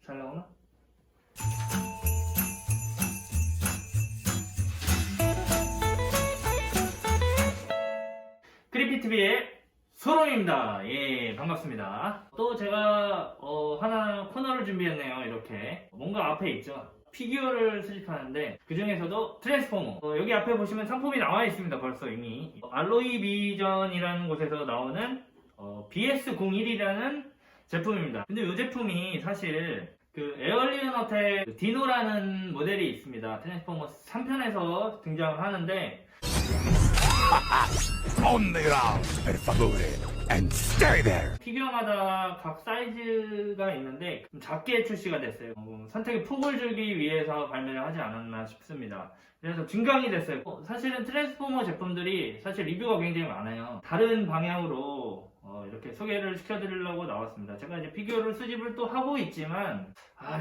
잘 나오나? 크리피TV의 소롱입니다. 예, 반갑습니다. 또 제가 하나 코너를 준비했네요. 이렇게 뭔가 앞에 있죠. 피규어를 수집하는데 그 중에서도 트랜스포머, 여기 앞에 보시면 상품이 나와 있습니다. 벌써 이미 알로이 비전이라는 곳에서 나오는 BS01이라는 제품입니다. 근데 이 제품이 사실 그 에얼리언 어택 디노라는 모델이 있습니다. 트랜스포머 3편에서 등장을 하는데 On the ground, per favore, and stay there. 피규어마다 각 사이즈가 있는데 좀 작게 출시가 됐어요. 선택의 폭을 주기 위해서 발매를 하지 않았나 싶습니다. 그래서 증강이 됐어요. 사실은 트랜스포머 제품들이 사실 리뷰가 굉장히 많아요. 다른 방향으로 이렇게 소개를 시켜드리려고 나왔습니다. 제가 이제 피규어를 수집을 또 하고 있지만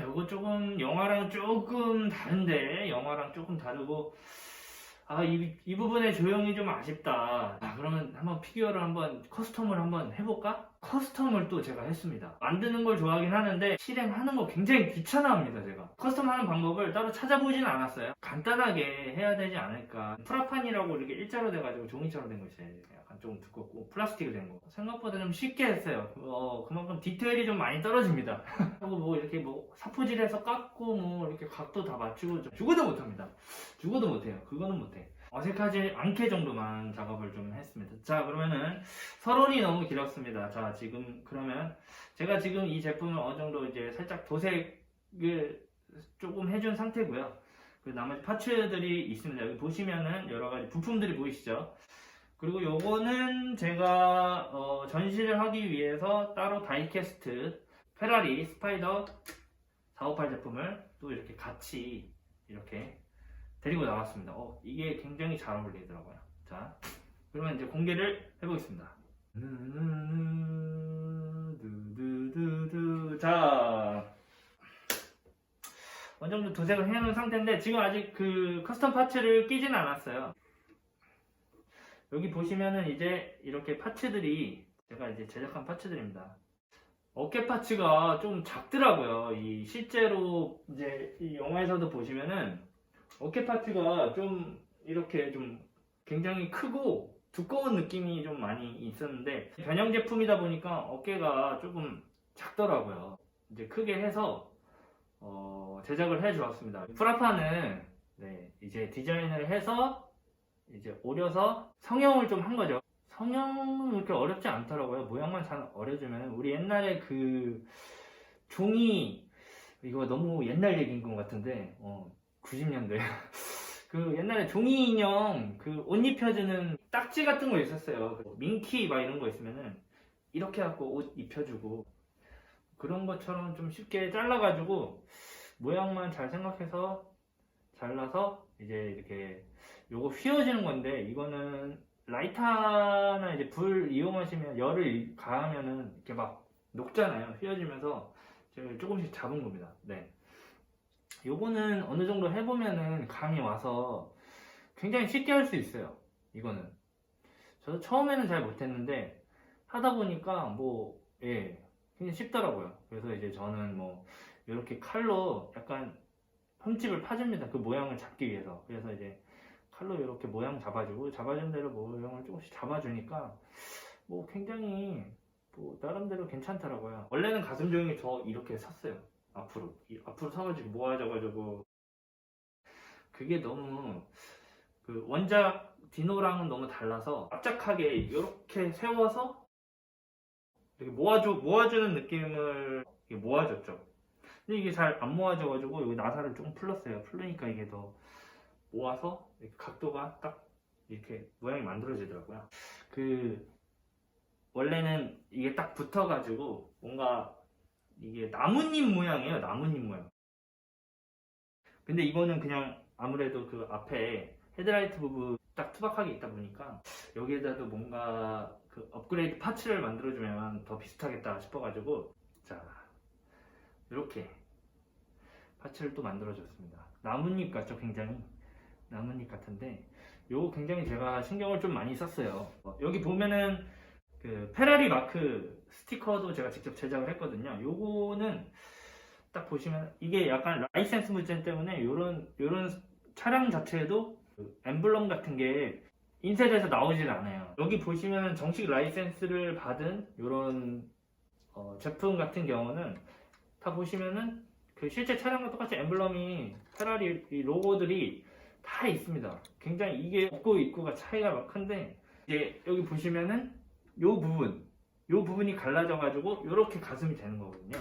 요거 조금 영화랑 조금 다른데, 영화랑 조금 다르고 이 부분에 조용히 좀 아쉽다. 그러면 한번 피규어를 한번 커스텀을 한번 해볼까? 커스텀을 또 제가 했습니다. 만드는 걸 좋아하긴 하는데 실행하는 거 굉장히 귀찮아합니다. 제가 커스텀 하는 방법을 따로 찾아보진 않았어요. 간단하게 해야 되지 않을까. 프라판이라고 이렇게 일자로 돼가지고 종이처럼 된 거 있어요. 약간 좀 두껍고 플라스틱으로 된 거. 생각보다 좀 쉽게 했어요. 그만큼 디테일이 좀 많이 떨어집니다. 하고 뭐 이렇게 뭐 사포질해서 깎고 뭐 이렇게 각도 다 맞추고 죽어도 못합니다. 죽어도 못해요. 그거는 못해. 어색하지 않게 정도만 작업을 좀 했습니다. 자, 그러면은 서론이 너무 길었습니다. 자, 지금 그러면 제가 지금 이 제품을 어느 정도 이제 살짝 도색을 조금 해준 상태고요. 그 나머지 파츠들이 있습니다. 여기 보시면은 여러 가지 부품들이 보이시죠? 그리고 요거는 제가 전시를 하기 위해서 따로 다이캐스트 페라리 스파이더 458 제품을 또 이렇게 같이 이렇게 데리고 나왔습니다. 이게 굉장히 잘 어울리더라고요. 자, 그러면 이제 공개를 해보겠습니다. 자, 어느 정도 도색을 해놓은 상태인데 지금 아직 그 커스텀 파츠를 끼지는 않았어요. 여기 보시면은 이제 이렇게 파츠들이 제가 이제 제작한 파츠들입니다. 어깨 파츠가 좀 작더라고요. 이 실제로 이제 이 영화에서도 보시면은 어깨 파츠가 좀 이렇게 좀 굉장히 크고 두꺼운 느낌이 좀 많이 있었는데 변형 제품이다 보니까 어깨가 조금 작더라고요. 이제 크게 해서 제작을 해 주었습니다. 프라판은 이제 디자인을 해서 이제 오려서 성형을 좀 한 거죠. 성형은 그렇게 어렵지 않더라고요. 모양만 잘 어려주면. 우리 옛날에 그 종이, 이거 너무 옛날 얘기인 것 같은데 90년대 그 옛날에 종이 인형 그 옷 입혀주는 딱지 같은 거 있었어요. 민키 막 이런 거 있으면은 이렇게 갖고 옷 입혀주고, 그런 것처럼 좀 쉽게 잘라가지고 모양만 잘 생각해서 잘라서 이제 이렇게 요거 휘어지는 건데, 이거는 라이터나 이제 불 이용하시면 열을 가하면은 이렇게 막 녹잖아요. 휘어지면서 제가 조금씩 잡은 겁니다. 네. 요거는 어느 정도 해보면은 감이 와서 굉장히 쉽게 할 수 있어요. 이거는 저도 처음에는 잘 못했는데 하다 보니까 굉장히 쉽더라고요. 그래서 이제 저는 뭐 이렇게 칼로 약간 흠집을 파줍니다. 그 모양을 잡기 위해서. 그래서 이제 칼로 이렇게 모양 잡아준 대로 모양을 조금씩 잡아주니까 굉장히 나름대로 괜찮더라고요. 원래는 가슴 조형이 더 이렇게 섰어요. 앞으로 서가지고 모아져가지고 그게 너무 그 원작 디노랑은 너무 달라서 납작하게 이렇게 세워서 이렇게 모아주는 느낌을 모아줬죠. 근데 이게 잘 안 모아져가지고 여기 나사를 조금 풀렀어요. 풀으니까 이게 더 모아서 이렇게 각도가 딱 이렇게 모양이 만들어지더라고요. 원래는 이게 딱 붙어가지고 뭔가 이게 나뭇잎 모양이에요. 나뭇잎 모양. 근데 이거는 그냥 아무래도 그 앞에 헤드라이트 부분 딱 투박하게 있다 보니까 여기에다도 뭔가 그 업그레이드 파츠를 만들어주면 더 비슷하겠다 싶어가지고, 자, 이렇게 파츠를 또 만들어줬습니다. 나뭇잎 같죠? 굉장히 나뭇잎 같은데 요거 굉장히 제가 신경을 좀 많이 썼어요. 여기 보면은 그 페라리 마크 스티커도 제가 직접 제작을 했거든요. 요거는 딱 보시면 이게 약간 라이센스 문제 때문에 요런 차량 자체에도 그 엠블럼 같은 게 인쇄돼서 나오질 않아요. 여기 보시면 정식 라이센스를 받은 요런 제품 같은 경우는 다 보시면은 그 실제 차량과 똑같이 엠블럼이 페라리 이 로고들이 다 있습니다. 굉장히 이게 없고 있고가 차이가 막 큰데 이제 여기 보시면은 요 부분이 갈라져 가지고 요렇게 가슴이 되는 거거든요.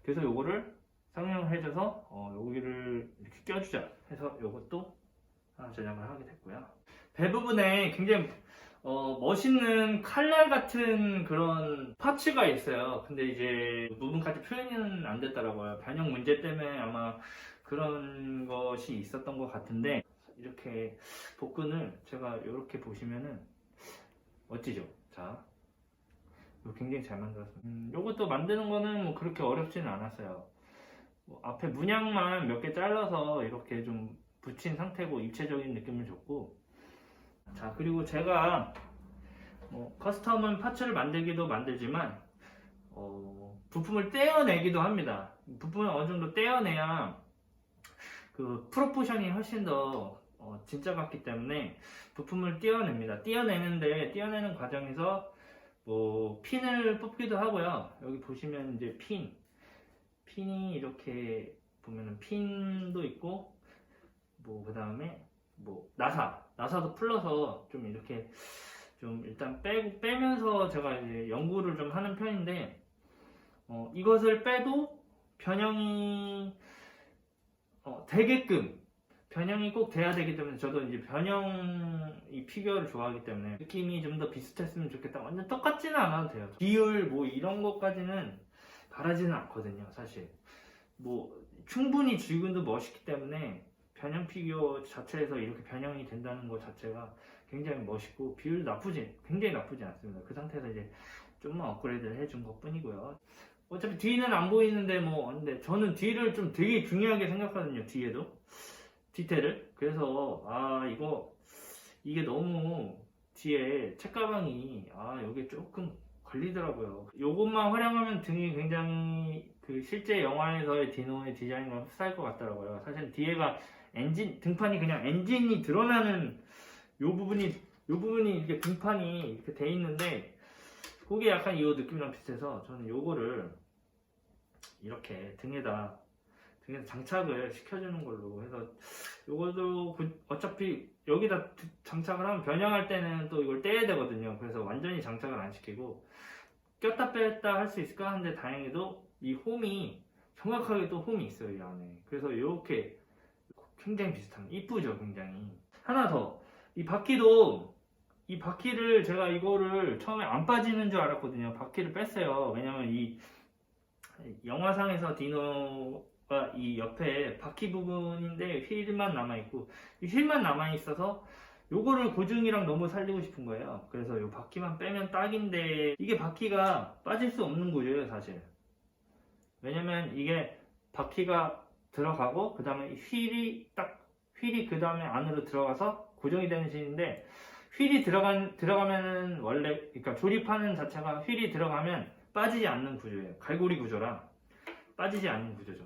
그래서 요거를 상용을 해줘서 여기를 이렇게 껴주자 해서 요것도 하나 제작을 하게 됐고요. 배 부분에 굉장히 멋있는 칼날 같은 그런 파츠가 있어요. 근데 이제 부분까지 표현은 안 됐더라고요. 변형 문제 때문에 아마 그런 것이 있었던 것 같은데 이렇게 복근을 제가 이렇게 보시면은 멋지죠? 자, 이거 굉장히 잘 만들었습니다. 이것도 만드는 거는 뭐 그렇게 어렵지는 않았어요. 뭐 앞에 문양만 몇 개 잘라서 이렇게 좀 붙인 상태고 입체적인 느낌을 줬고, 자 그리고 제가 뭐 커스텀은 파츠를 만들기도 만들지만 부품을 떼어내기도 합니다. 부품을 어느 정도 떼어내야 그 프로포션이 훨씬 더 진짜 같기 때문에 부품을 떼어냅니다. 떼어내는 과정에서 뭐 핀을 뽑기도 하고요. 여기 보시면 이제 핀이 이렇게 보면은 핀도 있고 뭐 그 다음에 뭐 나사도 풀러서 좀 이렇게 좀 일단 빼면서 제가 이제 연구를 좀 하는 편인데 이것을 빼도 변형이 되게끔 변형이 꼭 돼야 되기 때문에 저도 이제 변형 이 피규어를 좋아하기 때문에 느낌이 좀 더 비슷했으면 좋겠다. 완전 똑같지는 않아도 돼요. 비율 뭐 이런 것까지는 바라지는 않거든요. 사실 뭐 충분히 지금도 멋있기 때문에 변형 피규어 자체에서 이렇게 변형이 된다는 것 자체가 굉장히 멋있고 비율도 굉장히 나쁘지 않습니다. 그 상태에서 이제 좀만 업그레이드를 해준 것 뿐이고요. 어차피 뒤는 안 보이는데 근데 저는 뒤를 좀 되게 중요하게 생각하거든요. 뒤에도 디테일을. 그래서 이게 너무 뒤에 책가방이 여기 조금 걸리더라고요. 요것만 활용하면 등이 굉장히 그 실제 영화에서의 디노의 디자인과 흡사할 것 같더라고요. 사실 뒤에가 등판이 그냥 엔진이 드러나는 요 부분이 이렇게 등판이 이렇게 돼 있는데 그게 약간 이 느낌이랑 비슷해서 저는 요거를 이렇게 등에다 장착을 시켜주는 걸로 해서 요것도 어차피 여기다 장착을 하면 변형할 때는 또 이걸 떼야 되거든요. 그래서 완전히 장착을 안 시키고 꼈다 뺐다 할 수 있을까 하는데 다행히도 이 홈이 정확하게 또 홈이 있어요. 이 안에. 그래서 이렇게 굉장히 비슷합니다. 이쁘죠? 굉장히. 하나 더. 이 바퀴를 제가 이거를 처음에 안 빠지는 줄 알았거든요. 바퀴를 뺐어요. 왜냐면 이 영화상에서 디노가 이 옆에 바퀴 부분인데 휠만 남아있고 이 휠만 남아있어서 요거를 고중이랑 너무 살리고 싶은 거예요. 그래서 요 바퀴만 빼면 딱인데 이게 바퀴가 빠질 수 없는 구조예요. 사실. 왜냐면 이게 바퀴가 들어가고 그 다음에 휠이 그 다음에 안으로 들어가서 고정이 되는 식인데 휠이 들어가면은 원래 그러니까 조립하는 자체가 휠이 들어가면 빠지지 않는 구조예요. 갈고리 구조라 빠지지 않는 구조죠.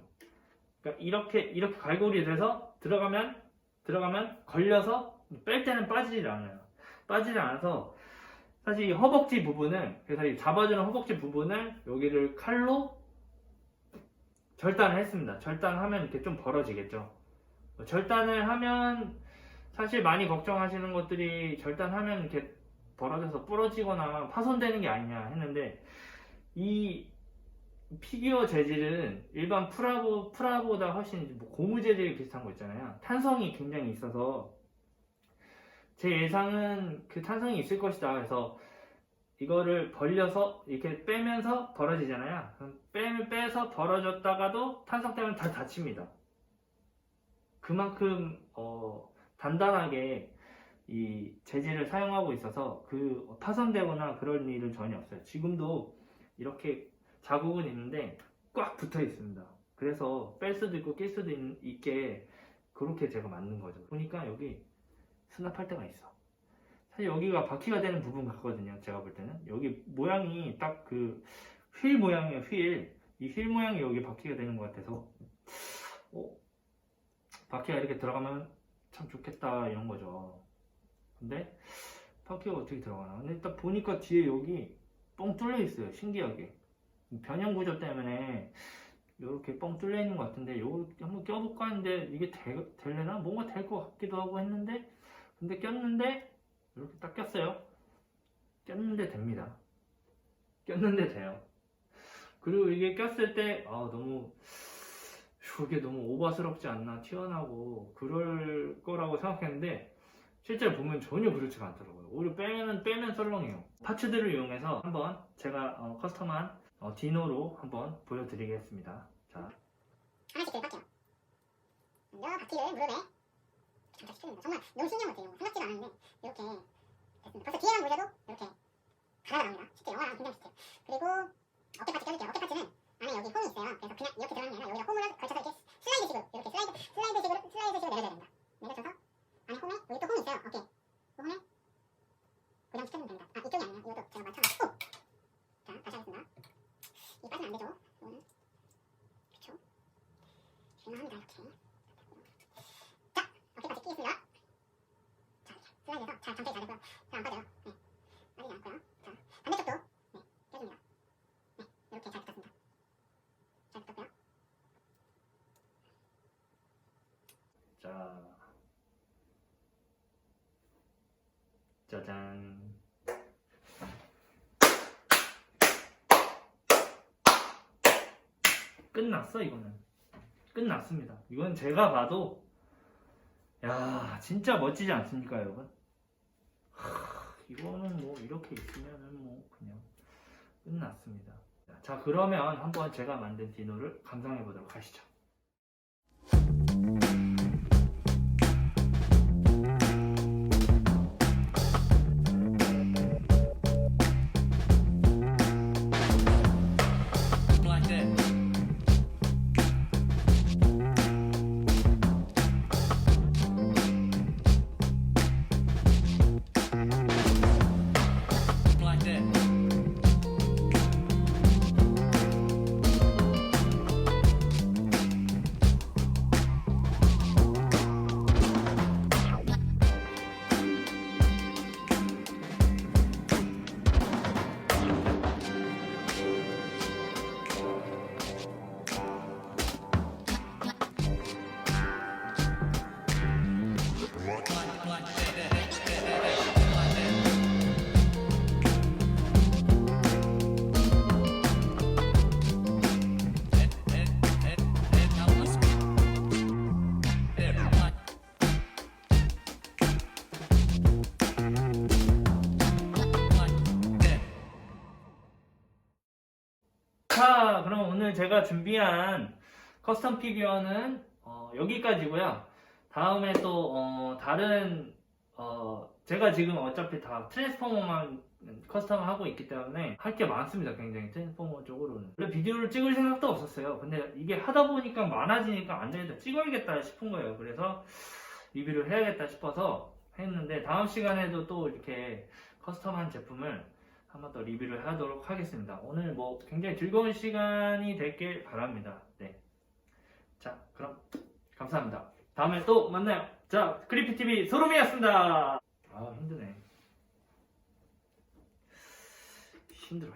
그러니까 이렇게 갈고리 돼서 들어가면 걸려서 뺄 때는 빠지질 않아요. 빠지지 않아서 사실 이 허벅지 부분을 그래서 이 잡아주는 허벅지 부분을 여기를 칼로 절단을 했습니다. 절단하면 이렇게 좀 벌어지겠죠. 절단을 하면 사실 많이 걱정하시는 것들이 절단하면 이렇게 벌어져서 부러지거나 파손되는 게 아니냐 했는데 이 피규어 재질은 일반 프라보다 훨씬 고무 재질이 비슷한 거 있잖아요. 탄성이 굉장히 있어서 제 예상은 그 탄성이 있을 것이다. 그래서 이거를 벌려서 이렇게 빼면서 벌어지잖아요. 그럼 빼서 벌어졌다가도 탄성 때문에 다 다칩니다. 그만큼 단단하게 이 재질을 사용하고 있어서 그 파손되거나 그럴 일은 전혀 없어요. 지금도 이렇게 자국은 있는데 꽉 붙어 있습니다. 그래서 뺄 수도 있고 낄 수도 있게 그렇게 제가 만든 거죠. 보니까 여기 수납할 데가 있어. 사실 여기가 바퀴가 되는 부분 같거든요. 제가 볼 때는 여기 모양이 딱 그 휠 모양이에요. 휠 이 휠 모양이 여기 바퀴가 되는 것 같아서 바퀴가 이렇게 들어가면 참 좋겠다 이런 거죠. 근데 바퀴가 어떻게 들어가나? 근데 일단 보니까 뒤에 여기 뻥 뚫려 있어요. 신기하게 변형 구조 때문에 이렇게 뻥 뚫려 있는 것 같은데 요거 한번 껴볼까 했는데 이게 될래나? 뭔가 될 것 같기도 하고 했는데 근데 꼈는데 이렇게 딱 꼈어요. 꼈는데 됩니다. 꼈는데 돼요. 그리고 이게 꼈을 때 너무 이게 너무 오버스럽지 않나, 튀어나오고 그럴 거라고 생각했는데 실제로 보면 전혀 그렇지가 않더라고요. 오히려 빼면 썰렁해요. 파츠들을 이용해서 한번 제가 커스텀한 디노로 한번 보여드리겠습니다. 자, 하나씩 들어갈게요. 먼저 바퀴를 무릎에 장착시켜줍니다. 정말 너무 신기한 것 같아요. 생각지도 않았는데 이렇게 됐습니다. 벌써 뒤에만 물려도 이렇게 가라가 나옵니다. 실제 영화랑 굉장히 비슷해요. 그리고 어깨 파츠 껴줄게요. 어깨 파츠는 안에 여기 홈이 있어요. 그래서 그냥 이렇게 들어가는 게 아니라 여기다 홈을 걸쳐서 이렇게 슬라이드식으로 이렇게 슬라이드식으로 내려줘야 됩니다. 내려줘서 안에 홈에 여기 또 홈이 있어요. 어깨 그 홈에 고정시켜주면 됩니다. 이쪽이 아니에요. 이것도 제가 맞춰놨고 자 다시 하겠습니다. 이 빠지면 안 되죠. 이거는 그쵸? 중요합니다. 이렇게 자 어깨 파츠 끼겠습니다. 자 이렇게 슬라이드해서 잘 장착이 잘 되고요. 잘 안 빠져요. 네 빠지지 않고요. 자 반대쪽도 네 껴줍니다. 네 이렇게 잘 붙었습니다. 잘 붙었고요. 자, 짜잔. 끝났어. 이거는 끝났습니다. 이건 제가 봐도 야 진짜 멋지지 않습니까 여러분? 이거는 뭐 이렇게 있으면은 뭐 그냥 끝났습니다. 자 그러면 한번 제가 만든 디노를 감상해 보도록 하시죠. 자, 그럼 오늘 제가 준비한 커스텀 피규어는 여기까지고요. 다음에 또 다른 제가 지금 어차피 다 트랜스포머만 커스텀을 하고 있기 때문에 할 게 많습니다. 굉장히 트랜스포머 쪽으로는 원래 비디오를 찍을 생각도 없었어요. 근데 이게 하다 보니까 많아지니까 안 되겠다, 찍어야겠다 싶은 거예요. 그래서 리뷰를 해야겠다 싶어서 했는데 다음 시간에도 또 이렇게 커스텀한 제품을 한번 더 리뷰를 하도록 하겠습니다. 오늘 뭐 굉장히 즐거운 시간이 됐길 바랍니다. 네. 자, 그럼 감사합니다. 다음에 또 만나요. 자, 크리피TV 소름이었습니다. 아, 힘드네. 힘들어.